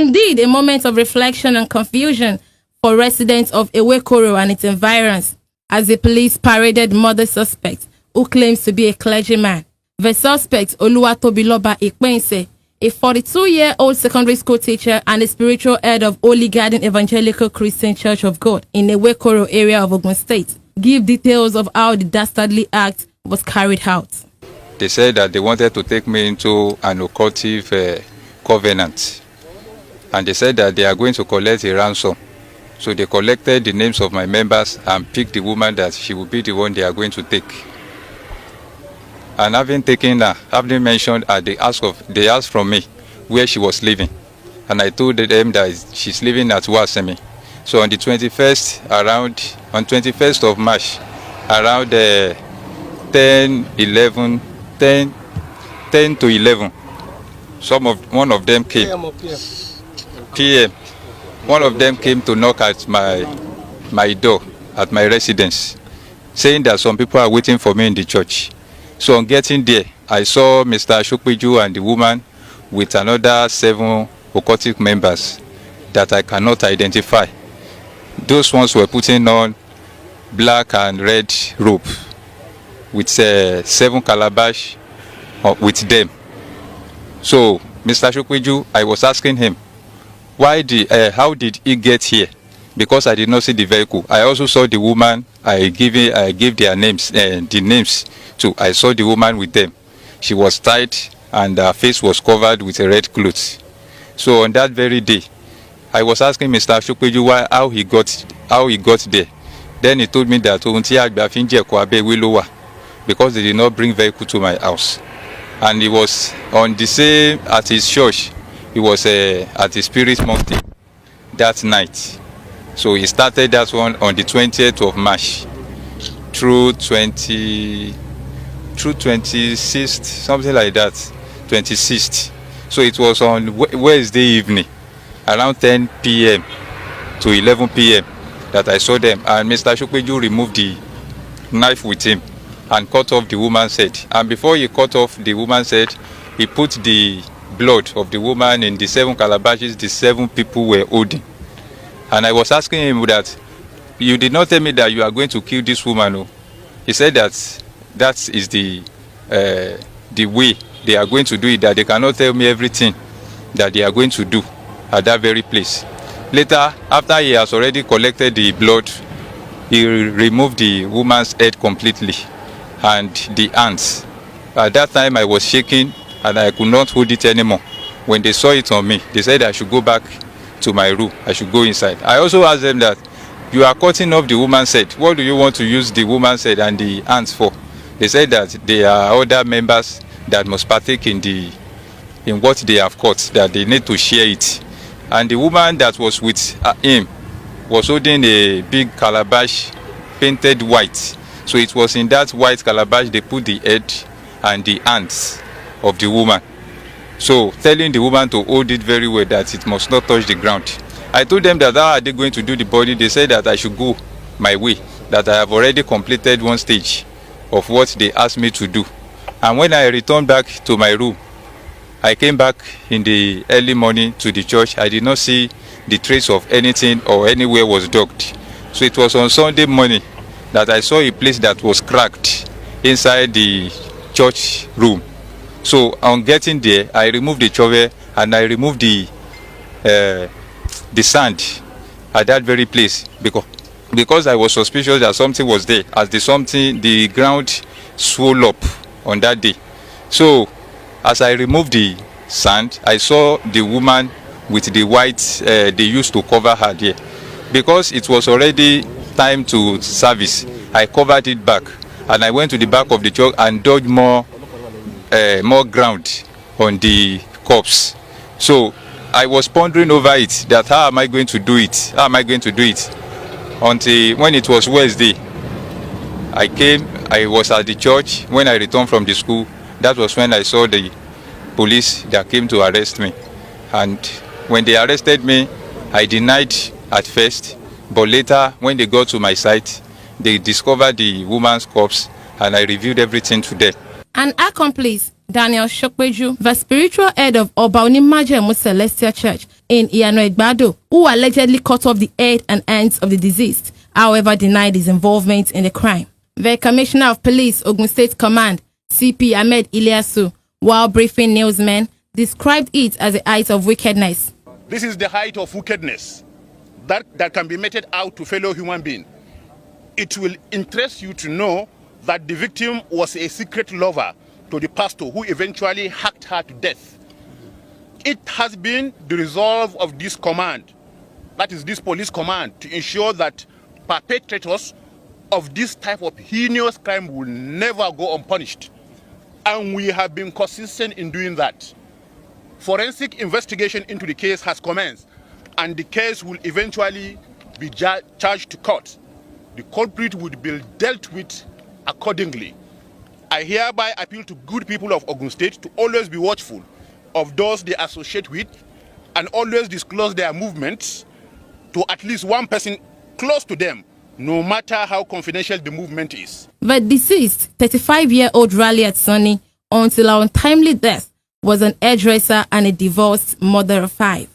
Indeed, a moment of reflection and confusion for residents of Ewekoro and its environs as the police paraded murder suspect who claims to be a clergyman. The suspect, Oluwatobiloba Ikpense, a 42-year-old secondary school teacher and the spiritual head of Holy Garden Evangelical Christian Church of God in the Ewekoro area of Ogun State, give details of how the dastardly act was carried out. They said that they wanted to take me into an occultive covenant, and they said that they are going to collect a ransom. So they collected the names of my members and picked the woman that she will be the one they are going to take. And having taken her, having mentioned her, they asked from me where she was living. And I told them that she's living at Wasemi. So on the 21st of March, around 10 to 11, one of them came. PM. One of them came to knock at my door at my residence, saying that some people are waiting for me in the church. So on getting there, I saw Mr. Shokpeju and the woman with another 7 occultic members that I cannot identify. Those ones were putting on black and red robe with 7 calabash with them. So Mr. Shokpeju, I was asking him, how did he get here? Because I did not see the vehicle. I also saw the woman. I gave their names, the names too. I saw the woman with them. She was tied and her face was covered with a red cloth. So on that very day, I was asking Mr. Shokpeju how he got there. Then he told me that because they did not bring vehicle to my house, and he was on the same at his church. He was at the Spirit Mountain that night. So he started that one on the 20th of March through 26th, something like that, 26th. So it was on Wednesday evening, around 10 p.m. to 11 p.m. that I saw them. And Mr. Shokpeju removed the knife with him and cut off the woman's head. And before he cut off the woman's head, he put the blood of the woman in the 7 calabashes the 7 people were holding. And I was asking him that, you did not tell me that you are going to kill this woman. No? He said that is the way they are going to do it, that they cannot tell me everything that they are going to do at that very place. Later, after he has already collected the blood, he removed the woman's head completely and the hands. At that time, I was shaking and I could not hold it anymore. When they saw it on me, they said I should go back to my room. I should go inside. I also asked them that, you are cutting off the woman's head. What do you want to use the woman's head and the hands for? They said that there are other members that must partake in what they have cut, that they need to share it. And the woman that was with him was holding a big calabash painted white. So it was in that white calabash they put the head and the hands of the woman. So telling the woman to hold it very well, that it must not touch the ground. I told them that how are they going to do the body? They said that I should go my way, that I have already completed one stage of what they asked me to do. And when I returned back to my room, I came back in the early morning to the church. I did not see the trace of anything or anywhere was dug. So it was on Sunday morning that I saw a place that was cracked inside the church room. So on getting there, I removed the shovel and I removed the sand at that very place because I was suspicious that something was there, as the ground swelled up on that day. So as I removed the sand, I saw the woman with the white they used to cover her there. Because it was already time to service, I covered it back and I went to the back of the church and dug more ground on the corpse. So I was pondering over it, that how am I going to do it? How am I going to do it? Until when it was Wednesday, I was at the church. When I returned from the school, that was when I saw the police that came to arrest me. And when they arrested me, I denied at first, but later when they got to my site, they discovered the woman's corpse and I reviewed everything to them. An accomplice, Daniel Shokpeju, the spiritual head of Obauni Majemu Celestial Church, in Iyano Egbado, who allegedly cut off the head and hands of the deceased, however denied his involvement in the crime. The Commissioner of Police, Ogun State Command, CP Ahmed Ilyasu, while briefing newsmen, described it as a height of wickedness. This is the height of wickedness that can be meted out to fellow human beings. It will interest you to know that the victim was a secret lover to the pastor who eventually hacked her to death. It has been the resolve of this command, that is this police command, to ensure that perpetrators of this type of heinous crime will never go unpunished. And we have been consistent in doing that. Forensic investigation into the case has commenced, and the case will eventually be charged to court. The culprit would be dealt with accordingly. I hereby appeal to good people of Ogun State to always be watchful of those they associate with and always disclose their movements to at least one person close to them, no matter how confidential the movement is. The deceased, 35-year-old Raliat Sonny, until her untimely death, was an hairdresser and a divorced mother of 5.